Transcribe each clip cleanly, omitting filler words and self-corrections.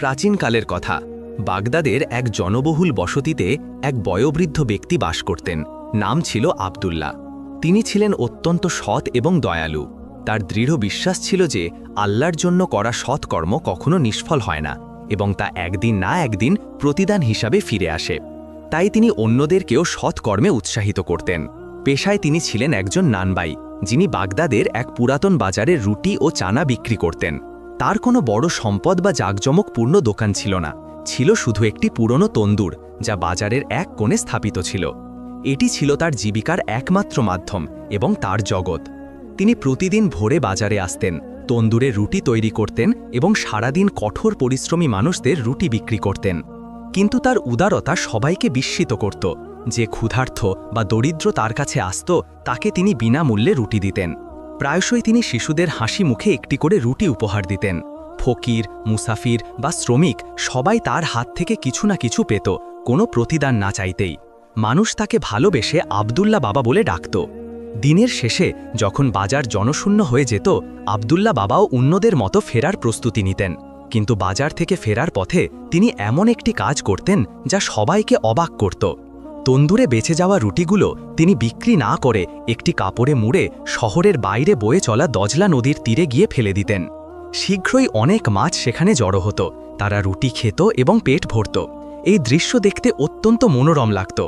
প্রাচীনকালের কথা। বাগদাদের এক জনবহুল বসতিতে এক বয়োবৃদ্ধ ব্যক্তি বাস করতেন। নাম ছিল আব্দুল্লাহ। তিনি ছিলেন অত্যন্ত সৎ এবং দয়ালু। তার দৃঢ় বিশ্বাস ছিল যে আল্লাহর জন্য করা সৎকর্ম কখনো নিষ্ফল হয় না এবং তা একদিন না একদিন প্রতিদান হিসাবে ফিরে আসে। তাই তিনি অন্যদেরকেও সৎকর্মে উৎসাহিত করতেন। পেশায় তিনি ছিলেন একজন নানবাই, যিনি বাগদাদের এক পুরাতন বাজারে রুটি ও চানা বিক্রি করতেন। তার কোনো বড় সম্পদ বা জাঁকজমকপূর্ণ দোকান ছিল না, ছিল শুধু একটি পুরনো তন্দুর যা বাজারের এক কোণে স্থাপিত ছিল। এটি ছিল তার জীবিকার একমাত্র মাধ্যম এবং তার জগৎ। তিনি প্রতিদিন ভোরে বাজারে আসতেন, তন্দুরে রুটি তৈরি করতেন এবং সারাদিন কঠোর পরিশ্রমী মানুষদের রুটি বিক্রি করতেন। কিন্তু তার উদারতা সবাইকে বিস্মিত করত। যে ক্ষুধার্ত বা দরিদ্র তার কাছে আসত, তাকে তিনি বিনামূল্যে রুটি দিতেন। প্রায়শই তিনি শিশুদের হাসি মুখে একটি করে রুটি উপহার দিতেন। ফকির, মুসাফির বা শ্রমিক সবাই তার হাত থেকে কিছু না কিছু পেত, কোনো প্রতিদান না চাইতেই। মানুষ তাকে ভালোবেসে আব্দুল্লাহ বাবা বলে ডাকত। দিনের শেষে যখন বাজার জনশূন্য হয়ে যেত, আব্দুল্লাহ বাবাও অন্যদের মতো ফেরার প্রস্তুতি নিতেন। কিন্তু বাজার থেকে ফেরার পথে তিনি এমন একটি কাজ করতেন যা সবাইকে অবাক করত। তন্দুরে বেঁচে যাওয়া রুটিগুলো তিনি বিক্রি না করে একটি কাপড়ে মুড়ে শহরের বাইরে বয়ে চলা দজলা নদীর তীরে গিয়ে ফেলে দিতেন। শীঘ্রই অনেক মাছ সেখানে জড়ো হতো। তারা রুটি খেত এবং পেট ভরত। এই দৃশ্য দেখতে অত্যন্ত মনোরম লাগত।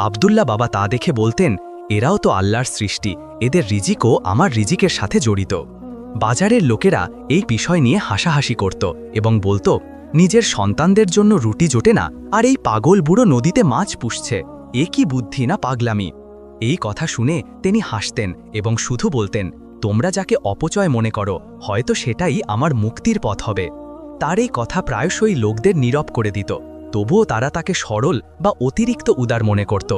আব্দুল্লাহ বাবা তা দেখে বলতেন, এরাও তো আল্লাহর সৃষ্টি, এদের রিজিকও আমার রিজিকের সাথে জড়িত। বাজারের লোকেরা এই বিষয় নিয়ে হাসাহাসি করত এবং বলতো, নিজের সন্তানদের জন্য রুটি জোটে না, আর এই পাগল বুড়ো নদীতে মাছ পুষছে, এ কি বুদ্ধি না পাগলামি। এই কথা শুনে তিনি হাসতেন এবং শুধু বলতেন, তোমরা যাকে অপচয় মনে করো, হয়তো সেটাই আমার মুক্তির পথ হবে। তার এই কথা প্রায়শই লোকদের নীরব করে দিত, তবুও তারা তাকে সরল বা অতিরিক্ত উদার মনে করত।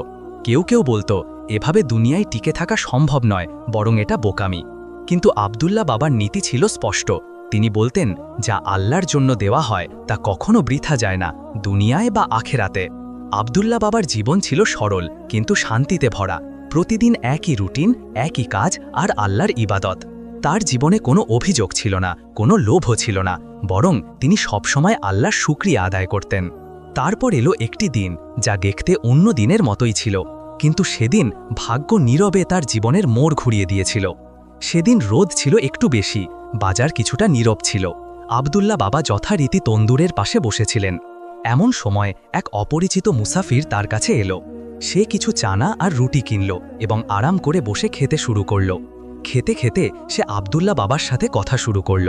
কেউ কেউ বলতো, এভাবে দুনিয়ায় টিকে থাকা সম্ভব নয়, বরং এটা বোকামি। কিন্তু আব্দুল্লাহ বাবার নীতি ছিল স্পষ্ট। তিনি বলতেন, যা আল্লাহর জন্য দেওয়া হয় তা কখনো বৃথা যায় না, দুনিয়ায় বা আখেরাতে। আব্দুল্লাহ বাবার জীবন ছিল সরল কিন্তু শান্তিতে ভরা। প্রতিদিন একই রুটিন, একই কাজ আর আল্লাহর ইবাদত। তার জীবনে কোনো অভিযোগ ছিল না, কোনো লোভও ছিল না, বরং তিনি সবসময় আল্লাহর শুকরিয়া আদায় করতেন। তারপর এলো একটি দিন যা দেখতে অন্য দিনের মতোই ছিল, কিন্তু সেদিন ভাগ্য নীরবে তার জীবনের মোড় ঘুরিয়ে দিয়েছিল। সেদিন রোদ ছিল একটু বেশি, বাজার কিছুটা নীরব ছিল। আব্দুল্লাহ বাবা যথারীতি তন্দুরের পাশে বসেছিলেন। এমন সময় এক অপরিচিত মুসাফির তার কাছে এলো। সে কিছু চানা আর রুটি কিনল এবং আরাম করে বসে খেতে শুরু করল। খেতে খেতে সে আব্দুল্লাহ বাবার সাথে কথা শুরু করল।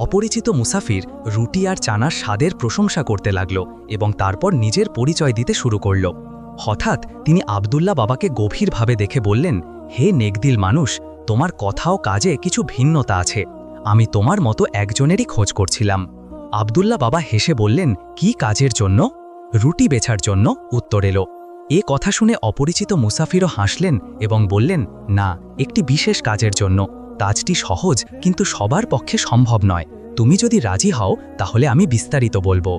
অপরিচিত মুসাফির রুটি আর চানার স্বাদের প্রশংসা করতে লাগল এবং তারপর নিজের পরিচয় দিতে শুরু করল। হঠাৎ তিনি আব্দুল্লাহ বাবাকে গভীরভাবে দেখে বললেন, হে নেকদিল মানুষ, তোমার কথা ও কাজে কিছু ভিন্নতা আছে। আমি তোমার মতো একজনেরই খোঁজ করছিলাম। আব্দুল্লাহ বাবা হেসে বললেন, কি কাজের জন্য? রুটি বেচার জন্য, উত্তর এলো। এ কথা শুনে অপরিচিত মুসাফিরও হাসলেন এবং বললেন, না, একটি বিশেষ কাজের জন্য। কাজটি সহজ কিন্তু সবার পক্ষে সম্ভব নয়। তুমি যদি রাজি হও তাহলে আমি বিস্তারিত বলবো।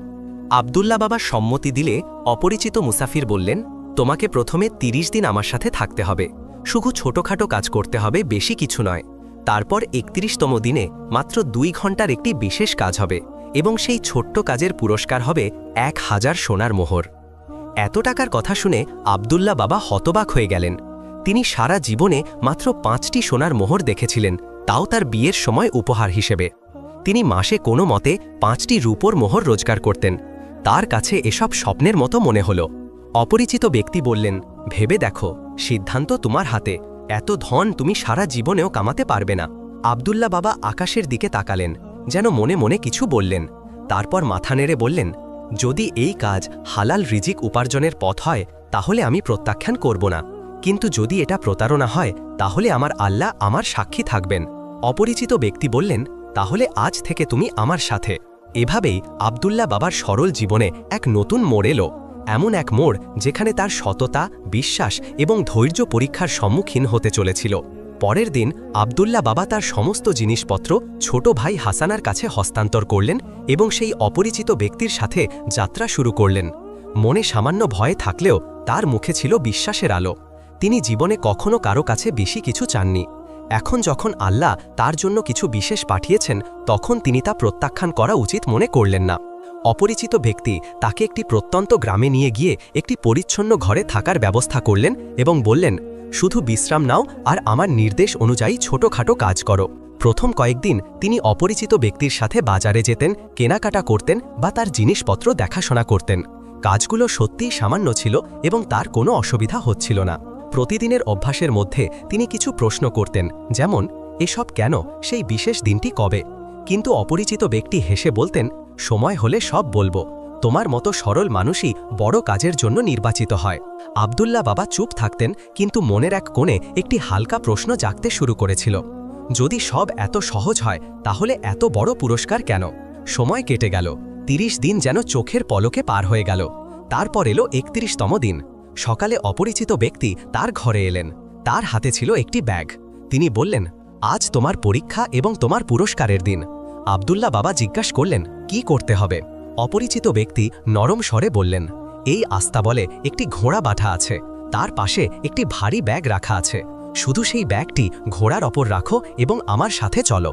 আব্দুল্লাহ বাবা সম্মতি দিলে অপরিচিত মুসাফির বললেন, তোমাকে প্রথমে 30 দিন আমার সাথে থাকতে হবে। শুধু ছোটখাটো কাজ করতে হবে, বেশি কিছু নয়। তারপর 31তম দিনে মাত্র 2 ঘন্টার একটি বিশেষ কাজ হবে এবং সেই ছোট্ট কাজের পুরস্কার হবে 1000 সোনার মোহর। এত টাকার কথা শুনে আব্দুল্লাহ বাবা হতবাক হয়ে গেলেন। তিনি সারা জীবনে মাত্র 5টি সোনার মোহর দেখেছিলেন, তাও তার বিয়ের সময় উপহার হিসেবে। তিনি মাসে কোনো মতে 5টি রূপোর মোহর রোজগার করতেন। তার কাছে এসব স্বপ্নের মতো মনে হলো। অপরিচিত ব্যক্তি বললেন, ভেবে দেখো, সিদ্ধান্ত তোমার হাতে। এত ধন তুমি সারা জীবনেও কামাতে পারবে না। আব্দুল্লাহ বাবা আকাশের দিকে তাকালেন, যেন মনে মনে কিছু বললেন। তারপর মাথা নেড়ে বললেন, যদি এই কাজ হালাল রিজিক উপার্জনের পথ হয় তাহলে আমি প্রত্যাখ্যান করব না, কিন্তু যদি এটা প্রতারণা হয় তাহলে আমার আল্লাহ আমার সাক্ষী থাকবেন। অপরিচিত ব্যক্তি বললেন, তাহলে আজ থেকে তুমি আমার সাথে। এভাবেই আব্দুল্লাহ বাবার সরল জীবনে এক নতুন মোড় এলো। এমন এক মোড় যেখানে তার সততা, বিশ্বাস এবং ধৈর্য পরীক্ষার সম্মুখীন হতে চলেছিল। পরের দিন আব্দুল্লাহ বাবা তার সমস্ত জিনিসপত্র ছোট ভাই হাসানার কাছে হস্তান্তর করলেন এবং সেই অপরিচিত ব্যক্তির সাথে যাত্রা শুরু করলেন। মনে সামান্য ভয় থাকলেও তার মুখে ছিল বিশ্বাসের আলো। তিনি জীবনে কখনো কারো কাছে বেশি কিছু চাননি। এখন যখন আল্লাহ তার জন্য কিছু বিশেষ পাঠিয়েছেন, তখন তিনি তা প্রত্যাখ্যান করা উচিত মনে করলেন না। অপরিচিত ব্যক্তি তাকে একটি প্রত্যন্ত গ্রামে নিয়ে গিয়ে একটি পরিচ্ছন্ন ঘরে থাকার ব্যবস্থা করলেন এবং বললেন, শুধু বিশ্রাম নাও আর আমার নির্দেশ অনুযায়ী ছোটখাটো কাজ করো। প্রথম কয়েকদিন তিনি অপরিচিত ব্যক্তির সাথে বাজারে যেতেন, কেনাকাটা করতেন বা তার জিনিসপত্র দেখাশোনা করতেন। কাজগুলো সত্যিই সামান্য ছিল এবং তার কোনো অসুবিধা হচ্ছিল না। প্রতিদিনের অভ্যাসের মধ্যে তিনি কিছু প্রশ্ন করতেন, যেমন এসব কেন, সেই বিশেষ দিনটি কবে। কিন্তু অপরিচিত ব্যক্তি হেসে বলতেন, সময় হলে সব বলবো। তোমার মতো সরল মানুষই বড় কাজের জন্য নির্বাচিত হয়। আব্দুল্লাহ বাবা চুপ থাকতেন, কিন্তু মনের এক কোণে একটি হালকা প্রশ্ন জাগতে শুরু করেছিল। যদি সব এত সহজ হয় তাহলে এত বড় পুরস্কার কেন? সময় কেটে গেল। 30 দিন যেন চোখের পলকে পার হয়ে গেল। তারপর এলো 31তম দিন। সকালে অপরিচিত ব্যক্তি তার ঘরে এলেন। তার হাতে ছিল একটি ব্যাগ। তিনি বললেন, আজ তোমার পরীক্ষা এবং তোমার পুরস্কারের দিন। আব্দুল্লাহ বাবা জিজ্ঞাসা করলেন, কি করতে হবে? অপরিচিত ব্যক্তি নরম স্বরে বললেন, এই আস্তাবলে একটি ঘোড়া বাঁধা আছে, তার পাশে একটি ভারী ব্যাগ রাখা আছে। শুধু সেই ব্যাগটি ঘোড়ার ওপর রাখো এবং আমার সাথে চলো।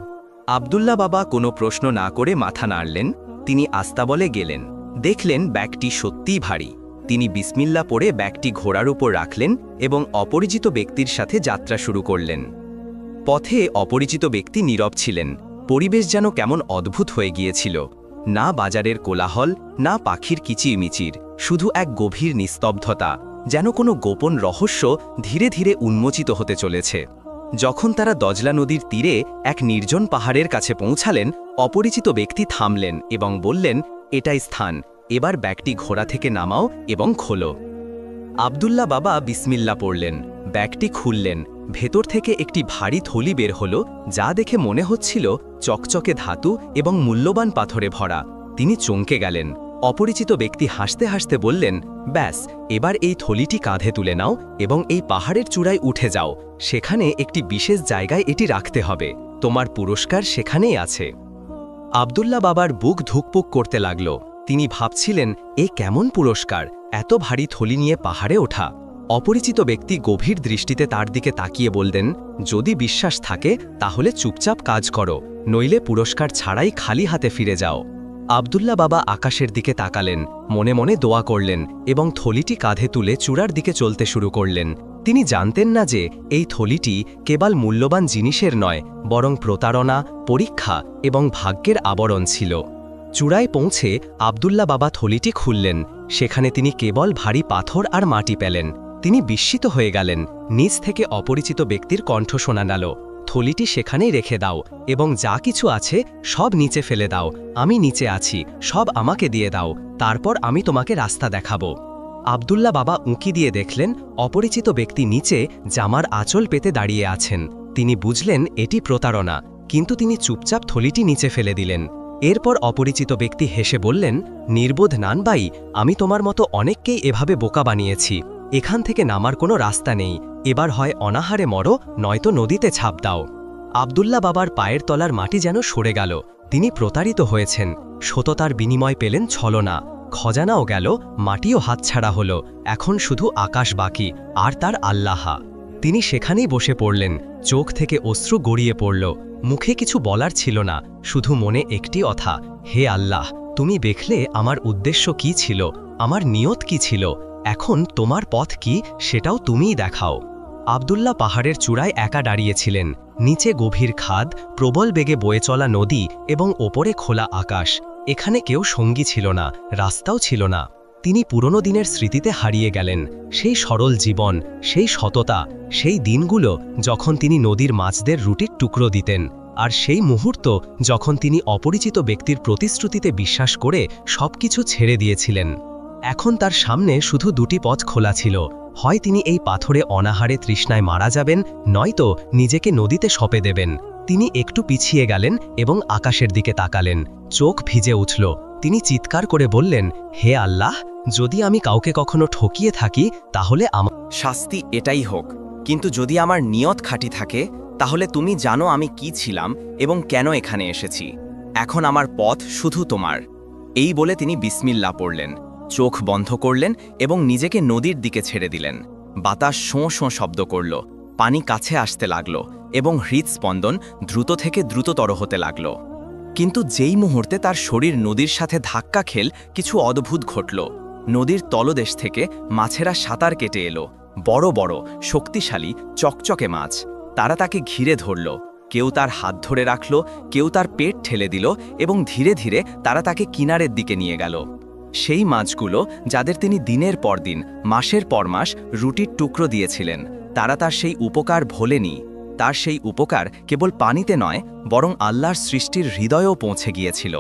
আব্দুল্লাহ বাবা কোনো প্রশ্ন না করে মাথা নাড়লেন। তিনি আস্তাবলে গেলেন, দেখলেন ব্যাগটি সত্যিই ভারী। তিনি বিসমিল্লাহ পড়ে ব্যাগটি ঘোড়ার উপর রাখলেন এবং অপরিচিত ব্যক্তির সাথে যাত্রা শুরু করলেন। পথে অপরিচিত ব্যক্তি নীরব ছিলেন। পরিবেশ যেন কেমন অদ্ভুত হয়ে গিয়েছিল। না বাজারের কোলাহল, না পাখির কিচিরমিচির, শুধু এক গভীর নিস্তব্ধতা, যেন কোনো গোপন রহস্য ধীরে ধীরে উন্মোচিত হতে চলেছে। যখন তারা দজলা নদীর তীরে এক নির্জন পাহাড়ের কাছে পৌঁছালেন, অপরিচিত ব্যক্তি থামলেন এবং বললেন, এটাই স্থান, এবার ব্যাগটি ঘোড়া থেকে নামাও এবং খোলো। আব্দুল্লাহ বাবা বিসমিল্লাহ পড়লেন, ব্যাগটি খুললেন। ভেতর থেকে একটি ভারী থলি বের হলো, যা দেখে মনে হচ্ছিল চকচকে ধাতু এবং মূল্যবান পাথরে ভরা। তিনি চমকে গেলেন। অপরিচিত ব্যক্তি হাসতে হাসতে বললেন, ব্যাস, এবার এই থলিটি কাঁধে তুলে নাও এবং এই পাহাড়ের চূড়ায় উঠে যাও। সেখানে একটি বিশেষ জায়গায় এটি রাখতে হবে। তোমার পুরস্কার সেখানেই আছে। আব্দুল্লাহ বাবার বুক ধুকপুক করতে লাগল। তিনি ভাবছিলেন, এ কেমন পুরস্কার, এত ভারী থলি নিয়ে পাহাড়ে ওঠা। অপরিচিত ব্যক্তি গভীর দৃষ্টিতে তার দিকে তাকিয়ে বললেন, যদি বিশ্বাস থাকে তাহলে চুপচাপ কাজ করো, নইলে পুরস্কার ছাড়াই খালি হাতে ফিরে যাও। আব্দুল্লাহ বাবা আকাশের দিকে তাকালেন, মনে মনে দোয়া করলেন এবং থলিটি কাঁধে তুলে চূড়ার দিকে চলতে শুরু করলেন। তিনি জানতেন না যে এই থলিটি কেবল মূল্যবান জিনিসের নয়, বরং প্রতারণা, পরীক্ষা এবং ভাগ্যের আবরণ ছিল। চূড়ায় পৌঁছে আব্দুল্লাহ বাবা থলিটি খুললেন। সেখানে তিনি কেবল ভারী পাথর আর মাটি পেলেন। তিনি বিস্মিত হয়ে গেলেন। নিচ থেকে অপরিচিত ব্যক্তির কণ্ঠ শোনা গেল, থলিটি সেখানেই রেখে দাও এবং যা কিছু আছে সব নিচে ফেলে দাও। আমি নিচে আছি, সব আমাকে দিয়ে দাও, তারপর আমি তোমাকে রাস্তা দেখাবো। আব্দুল্লাহ বাবা উঁকি দিয়ে দেখলেন অপরিচিত ব্যক্তি নিচে জামার আঁচল পেতে দাঁড়িয়ে আছেন। তিনি বুঝলেন এটি প্রতারণা, কিন্তু তিনি চুপচাপ থলিটি নিচে ফেলে দিলেন। এরপর অপরিচিত ব্যক্তি হেসে বললেন, নির্বোধ নানবাই, আমি তোমার মতো অনেককেই এভাবে বোকা বানিয়েছি। এখান থেকে নামার কোনো রাস্তা নেই। এবার হয় অনাহারে মরো, নয়তো নদীতে ছাপ দাও। আব্দুল্লাহ বাবার পায়ের তলার মাটি যেন সরে গেল। তিনি প্রতারিত হয়েছেন। সততার বিনিময় পেলেন ছলনা। খজানাও গেল, মাটিও হাতছাড়া হল। এখন শুধু আকাশ বাকি, আর তার আল্লাহ। তিনি সেখানেই বসে পড়লেন। চোখ থেকে অশ্রু গড়িয়ে পড়ল। মুখে কিছু বলার ছিল না, শুধু মনে একটি কথা, হে আল্লাহ, তুমি দেখলে আমার উদ্দেশ্য কি ছিল, আমার নিয়ত কি ছিল। এখন তোমার পথ কি সেটাও তুমিই দেখাও। আব্দুল্লাহ পাহাড়ের চূড়ায় একা দাঁড়িয়েছিলেন। নিচে গভীর খাদ, প্রবল বেগে বয়ে চলা নদী এবং ওপরে খোলা আকাশ। এখানে কেউ সঙ্গী ছিল না, রাস্তাও ছিল না। তিনি পুরনো দিনের স্মৃতিতে হারিয়ে গেলেন। সেই সরল জীবন, সেই সততা, সেই দিনগুলো যখন তিনি নদীর মাছদের রুটির টুকরো দিতেন, আর সেই মুহূর্ত যখন তিনি অপরিচিত ব্যক্তির প্রতিশ্রুতিতে বিশ্বাস করে সবকিছু ছেড়ে দিয়েছিলেন। এখন তার সামনে শুধু দুটি পথ খোলা ছিল, হয় তিনি এই পাথরে অনাহারে তৃষ্ণায় মারা যাবেন, নয়তো নিজেকে নদীতে সঁপে দেবেন। তিনি একটু পিছিয়ে গেলেন এবং আকাশের দিকে তাকালেন। চোখ ভিজে উঠল। তিনি চিৎকার করে বললেন, হে আল্লাহ, যদি আমি কাউকে কখনো ঠকিয়ে থাকি তাহলে আমার শাস্তি এটাই হোক, কিন্তু যদি আমার নিয়ত খাঁটি থাকে তাহলে তুমি জানো আমি কি ছিলাম এবং কেন এখানে এসেছি। এখন আমার পথ শুধু তোমার। এই বলে তিনি বিসমিল্লাহ পড়লেন, চোখ বন্ধ করলেন এবং নিজেকে নদীর দিকে ছেড়ে দিলেন। বাতাস শোঁ শোঁ শব্দ করল, পানি কাছে আসতে লাগল এবং হৃদস্পন্দন দ্রুত থেকে দ্রুততর হতে লাগল। কিন্তু যেই মুহূর্তে তার শরীর নদীর সাথে ধাক্কা খেল কিছু অদ্ভুত ঘটল। নদীর তলদেশ থেকে মাছেরা সাঁতার কেটে এলো, বড় বড় শক্তিশালী চকচকে মাছ। তারা তাকে ঘিরে ধরল, কেউ তার হাত ধরে রাখল, কেউ তার পেট ঠেলে দিল এবং ধীরে ধীরে তারা তাকে কিনারের দিকে নিয়ে গেল। সেই মাছগুলো যাদের তিনি দিনের পর দিন, মাসের পর মাস রুটির টুকরো দিয়েছিলেন, তারা তার সেই উপকার ভোলেনি। তার সেই উপকার কেবল পানিতে নয়, বরং আল্লাহর সৃষ্টির হৃদয়েও পৌঁছে গিয়েছিল।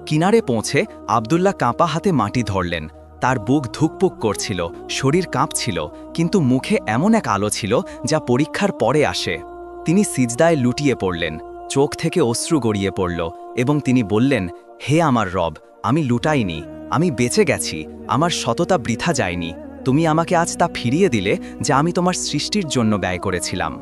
কিনারে পৌঁছে আব্দুল্লাহ কাঁপা হাতে মাটি ধরলেন। তার বুক ধুকপুক করছিল, শরীর কাঁপছিল, কিন্তু মুখে এমন এক আলো ছিল যা পরীক্ষার পরে আসে। তিনি সিজদায় লুটিয়ে পড়লেন, চোখ থেকে অশ্রু গড়িয়ে পড়ল এবং তিনি বললেন, হে আমার রব, আমি লুটাইনি, আমি বেঁচে গেছি, আমার সততা বৃথা যায়নি। তুমি আমাকে আজ তা ফিরিয়ে দিলে যা আমি তোমার সৃষ্টির জন্য ব্যয় করেছিলাম।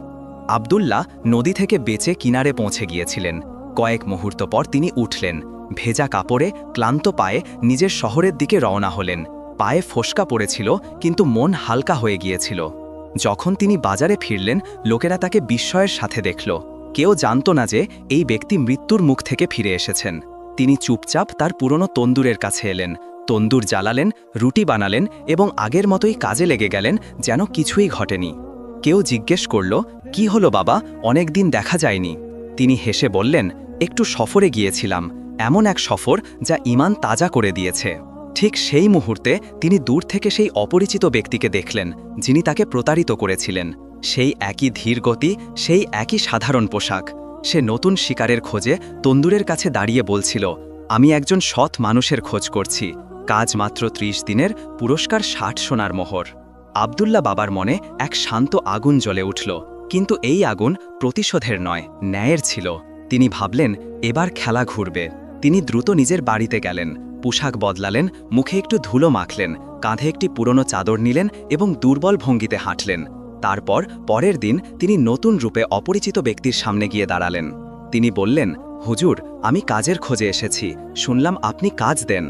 আব্দুল্লাহ নদী থেকে বেঁচে কিনারে পৌঁছে গিয়েছিলেন। কয়েক মুহূর্ত পর তিনি উঠলেন, ভেজা কাপড়ে ক্লান্ত পায়ে নিজের শহরের দিকে রওনা হলেন। পায়ে ফোসকা পড়েছিল, কিন্তু মন হালকা হয়ে গিয়েছিল। যখন তিনি বাজারে ফিরলেন, লোকেরা তাকে বিস্ময়ের সাথে দেখল। কেউ জানত না যে এই ব্যক্তি মৃত্যুর মুখ থেকে ফিরে এসেছেন। তিনি চুপচাপ তার পুরনো তন্দুরের কাছে এলেন, তন্দুর জ্বালালেন, রুটি বানালেন এবং আগের মতোই কাজে লেগে গেলেন যেন কিছুই ঘটেনি। কেউ জিজ্ঞেস করল, কি হলো বাবা, অনেক দিন দেখা যায়নি। তিনি হেসে বললেন, একটু সফরে গিয়েছিলাম, এমন এক সফর যা ঈমান তাজা করে দিয়েছে। ঠিক সেই মুহূর্তে তিনি দূর থেকে সেই অপরিচিত ব্যক্তিকে দেখলেন, যিনি তাকে প্রতারিত করেছিলেন। সেই একই ধীর গতি, সেই একই সাধারণ পোশাক। সে নতুন শিকারের খোঁজে তন্দুরের কাছে দাঁড়িয়ে বলছিল, আমি একজন সৎ মানুষের খোঁজ করছি, কাজ মাত্র 30 দিনের, পুরস্কার 60 সোনার মোহর। আব্দুল্লাহ বাবার মনে এক শান্ত আগুন জ্বলে উঠল, কিন্তু এই আগুন প্রতিশোধের নয়, ন্যায়ের ছিল। তিনি ভাবলেন, এবার খেলা ঘুরবে। তিনি দ্রুত নিজের বাড়িতে গেলেন, পোশাক বদলালেন, মুখে একটু ধুলো মাখলেন, কাঁধে একটি পুরনো চাদর নিলেন এবং দুর্বল ভঙ্গিতে হাঁটলেন। তারপর পরের দিন তিনি নতুন রূপে অপরিচিত ব্যক্তির সামনে গিয়ে দাঁড়ালেন। তিনি বললেন, হুজুর, আমি কাজের খোঁজে এসেছি, শুনলাম আপনি কাজ দেন।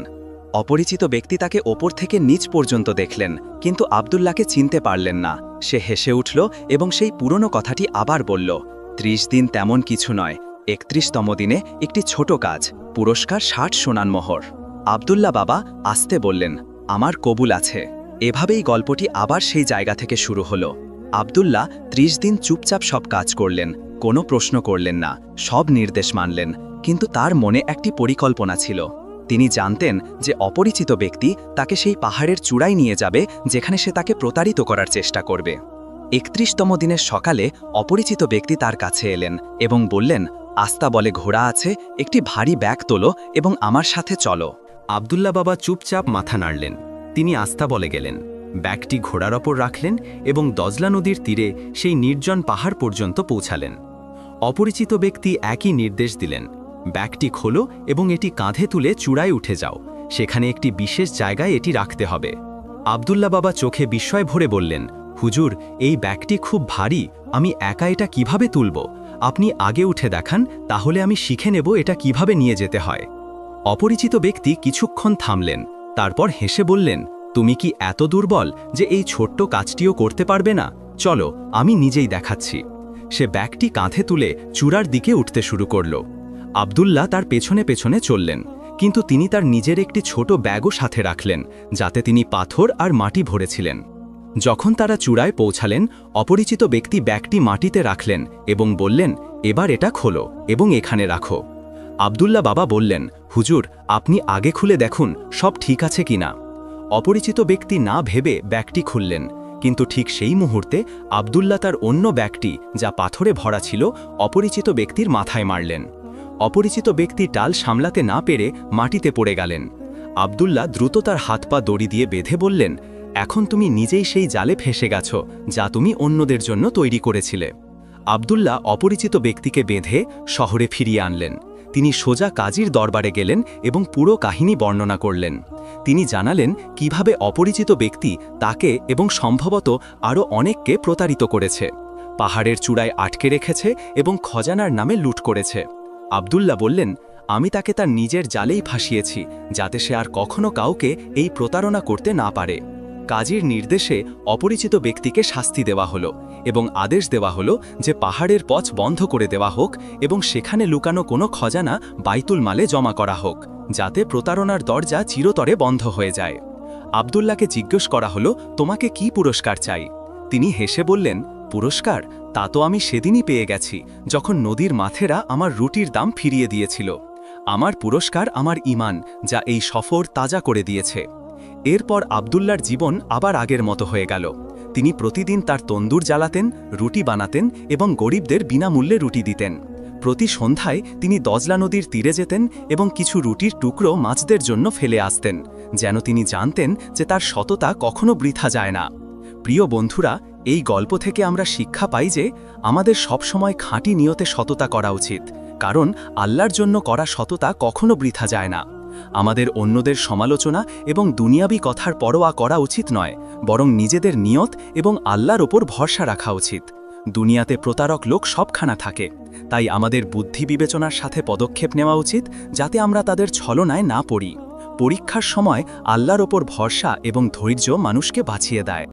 অপরিচিত ব্যক্তি তাকে ওপর থেকে নিচ পর্যন্ত দেখলেন, কিন্তু আব্দুল্লাহকে চিনতে পারলেন না। সে হেসে উঠল এবং সেই পুরনো কথাটি আবার বলল, 30 দিন তেমন কিছু নয়, 31তম দিনে একটি ছোট কাজ, পুরস্কার 60 সোনার মোহর। আব্দুল্লাহ বাবা আস্তে বললেন, আমার কবুল আছে। এভাবেই গল্পটি আবার সেই জায়গা থেকে শুরু হলো। আব্দুল্লাহ 30 দিন চুপচাপ সব কাজ করলেন, কোনো প্রশ্ন করলেন না, সব নির্দেশ মানলেন। কিন্তু তার মনে একটি পরিকল্পনা ছিল। তিনি জানতেন যে অপরিচিত ব্যক্তি তাকে সেই পাহাড়ের চূড়ায় নিয়ে যাবে, যেখানে সে তাকে প্রতারিত করার চেষ্টা করবে। 31তম দিনের সকালে অপরিচিত ব্যক্তি তার কাছে এলেন এবং বললেন, আস্তা বলে ঘোড়া আছে, একটি ভারী ব্যাগ তোলো এবং আমার সাথে চলো। আব্দুল্লাহ বাবা চুপচাপ মাথা নাড়লেন। তিনি আস্তা বলে গেলেন, ব্যাগটি ঘোড়ার ওপর রাখলেন এবং দজলা নদীর তীরে সেই নির্জন পাহাড় পর্যন্ত পৌঁছালেন। অপরিচিত ব্যক্তি একই নির্দেশ দিলেন, ব্যাগটি খোলো এবং এটি কাঁধে তুলে চূড়ায় উঠে যাও, সেখানে একটি বিশেষ জায়গায় এটি রাখতে হবে। আব্দুল্লাহ বাবা চোখে বিস্ময় ভরে বললেন, হুজুর, এই ব্যাগটি খুব ভারী, আমি একা এটা কিভাবে তুলব? আপনি আগে উঠে দেখান, তাহলে আমি শিখে নেব এটা কিভাবে নিয়ে যেতে হয়। অপরিচিত ব্যক্তি কিছুক্ষণ থামলেন, তারপর হেসে বললেন, তুমি কি এত দুর্বল যে এই ছোট্ট কাজটিও করতে পারবে না? চলো, আমি নিজেই দেখাচ্ছি। সে ব্যাগটি কাঁধে তুলে চূড়ার দিকে উঠতে শুরু করল। আব্দুল্লাহ তার পেছনে পেছনে চললেন, কিন্তু তিনি তার নিজের একটি ছোট ব্যাগও সাথে রাখলেন, যাতে তিনি পাথর আর মাটি ভরেছিলেন। যখন তারা চূড়ায় পৌঁছালেন, অপরিচিত ব্যক্তি ব্যাগটি মাটিতে রাখলেন এবং বললেন, এবার এটা খোলো এবং এখানে রাখো। আব্দুল্লাহ বাবা বললেন, হুজুর, আপনি আগে খুলে দেখুন সব ঠিক আছে কিনা। অপরিচিত ব্যক্তি না ভেবে ব্যাগটি খুললেন, কিন্তু ঠিক সেই মুহূর্তে আব্দুল্লাহ তার অন্য ব্যাগটি, যা পাথরে ভরা ছিল, অপরিচিত ব্যক্তির মাথায় মারলেন। অপরিচিত ব্যক্তি টাল সামলাতে না পেরে মাটিতে পড়ে গেলেন। আব্দুল্লাহ দ্রুত তার হাত পা দড়ি দিয়ে বেঁধে বললেন, এখন তুমি নিজেই সেই জালে ফেঁসে গেছো যা তুমি অন্যদের জন্য তৈরি করেছিলে। আব্দুল্লাহ অপরিচিত ব্যক্তিকে বেঁধে শহরে ফিরিয়ে আনলেন। তিনি সোজা কাজীর দরবারে গেলেন এবং পুরো কাহিনী বর্ণনা করলেন। তিনি জানালেন কিভাবে অপরিচিত ব্যক্তি তাকে এবং সম্ভবত আরও অনেককে প্রতারিত করেছে, পাহাড়ের চূড়ায় আটকে রেখেছে এবং খজানার নামে লুট করেছে। আব্দুল্লাহ বললেন, আমি তাকে তার নিজের জালেই ফাঁসিয়েছি, যাতে সে আর কখনো কাউকে এই প্রতারণা করতে না পারে। কাজীর নির্দেশে অপরিচিত ব্যক্তিকে শাস্তি দেওয়া হলো এবং আদেশ দেওয়া হলো যে পাহাড়ের পথ বন্ধ করে দেওয়া হোক এবং সেখানে লুকানো কোনো খজানা বাইতুল মালে জমা করা হোক, যাতে প্রতারণার দরজা চিরতরে বন্ধ হয়ে যায়। আব্দুল্লাহকে জিজ্ঞেস করা হলো, তোমাকে কি পুরস্কার চাই? তিনি হেসে বললেন, পুরস্কার তা তো আমি সেদিনই পেয়ে গেছি যখন নদীর মাথেরা আমার রুটির দাম ফিরিয়ে দিয়েছিল। আমার পুরস্কার আমার ঈমান, যা এই সফর তাজা করে দিয়েছে। এরপর আব্দুল্লাহর জীবন আবার আগের মতো হয়ে গেল। তিনি প্রতিদিন তার তন্দুর জ্বালাতেন, রুটি বানাতেন এবং গরিবদের বিনামূল্যে রুটি দিতেন। প্রতি সন্ধ্যায় তিনি দজলা নদীর তীরে যেতেন এবং কিছু রুটির টুকরো মাছদের জন্য ফেলে আসতেন, যেন তিনি জানতেন যে তার সততা কখনো বৃথা যায় না। প্রিয় বন্ধুরা, এই গল্প থেকে আমরা শিক্ষা পাই যে আমাদের সবসময় খাঁটি নিয়তে সততা করা উচিত, কারণ আল্লাহর জন্য করা সততা কখনো বৃথা যায় না। আমাদের অন্যদের সমালোচনা এবং দুনিয়াবি কথার পরোয়া করা উচিত নয়, বরং নিজেদের নিয়ত এবং আল্লাহর ওপর ভরসা রাখা উচিত। দুনিয়াতে প্রতারক লোক সবখানা থাকে, তাই আমাদের বুদ্ধি বিবেচনার সাথে পদক্ষেপ নেওয়া উচিত, যাতে আমরা তাদের ছলনায় না পড়ি। পরীক্ষার সময় আল্লাহর ওপর ভরসা এবং ধৈর্য মানুষকে বাঁচিয়ে দেয়।